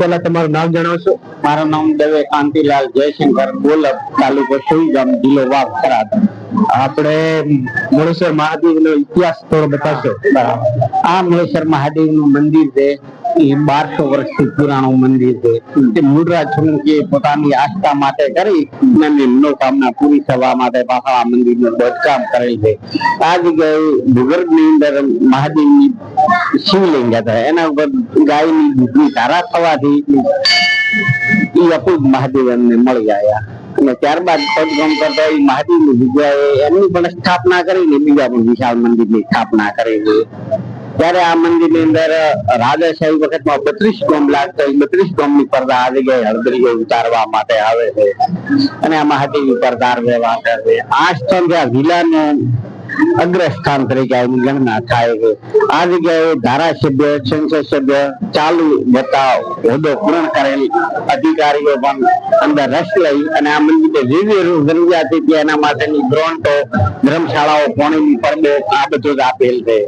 પહેલા તમારું નામ જણાવશો? મારું નામ દવે કાંતિલાલ જયશંકર ગોલક, તાલુકો સુઈગામ, જિલ્લો વાવ, થરાદ. આપણે મુળેશ્વર મહાદેવ નો ઇતિહાસ થોડો બતાવશો? આ મુળેશ્વર મહાદેવ નું મંદિર છે એ 1200 વર્ષથી પુરાણું મંદિર છે. તે મૂળરાજ સોલંકીએ પોતાની આસ્થા માટે કરી અને મનોકામના પૂરી થવા માટે પાછા આ મંદિરનું બાંધકામ કરેલ છે. આ જગ્યાએ ભૂગર્ભની અંદર મહાદેવની શિવલિંગ હતા, એના ઉપર ગાયની દૂધની ધારા થવાથી એ અપૂર્વ મહાદેવ એમને મળી આવ્યા. અને ત્યારબાદ ખોદકામ કરતા એ મહાદેવની જગ્યાએ એમની પણ સ્થાપના કરીને બીજા પણ વિશાળ મંદિરની સ્થાપના કરી છે. ત્યારે આ મંદિરની અંદર રાજાશાહી વખતમાં 32 ગોમ લાગતા, 32 ગોમની પડદા આ જગ્યાએ હળદરીઓ ઉતારવા માટે આવે છે અને આ મહાદેવી પડદાર વ્યવહાર છે. આ સ્થળ જ્યાં વિલાનું અગ્રસ્થાન તરીકે એની ગણના થાય છે. આ જગ્યાએ ધારાસભ્ય, સંસદ સભ્ય, ચાલુ બતાવ હોદ્દો પૂર્ણ કરેલ અધિકારીઓ પણ અંદર રસ લઈ અને આ મંદિરે વિવિધ જરૂરિયાત હતી એના માટેની ગ્રોન્ટો, ધર્મશાળાઓ, પાણીની પરબો આ બધું જ આપેલ છે.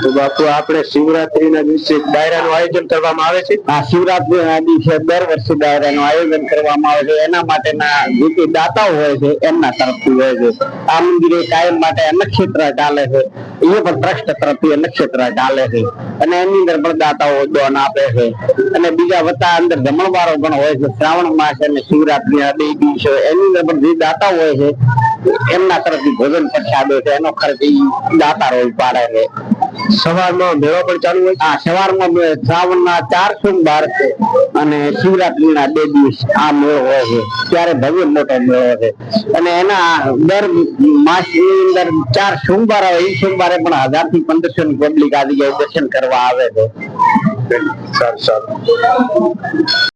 તો બાપુ, આપણે શિવરાત્રીના દિવસે ડાયરાનું આયોજન કરવામાં આવે છે. આ શિવરાત્રીના દિવસે દર વર્ષે ડાયરાનું આયોજન કરવામાં આવે છે. એના માટેના જે તે દાતાઓ હોય છે એમના તરફથી હોય છે. આ મંદિરે કાયમ માટે નક્ષત્ર ચાલે છે, એ પણ ટ્રસ્ટ તરફથી નક્ષત્ર ચાલે છે અને એની અંદર પણ દાતાઓ દાન આપે છે. અને બીજા વત્તા અંદર જમણવારો પણ હોય છે. શ્રાવણ માસ અને શિવરાત્રીના 2 દિવસો એની અંદર પણ જે દાતાઓ હોય છે એમના તરફથી ભોજન પ્રસાદો છે, એનો ખર્ચ દાતારો ઉપાડે છે. સવારમાં મેળો પણ ચાલુ હોય? હા, સવારમાં શ્રાવણના 4 સોમવાર અને શિવરાત્રીના 2 દિવસ આ મેળો હોય છે. ત્યારે ભવ્ય મોટો મેળો છે અને એના દર માસની અંદર 4 સોમવાર આવે, એ સોમવારે પણ 1000 થી 1500 ની પબ્લિક આ જગ્યાએ દર્શન કરવા આવે છે. સારું સારું.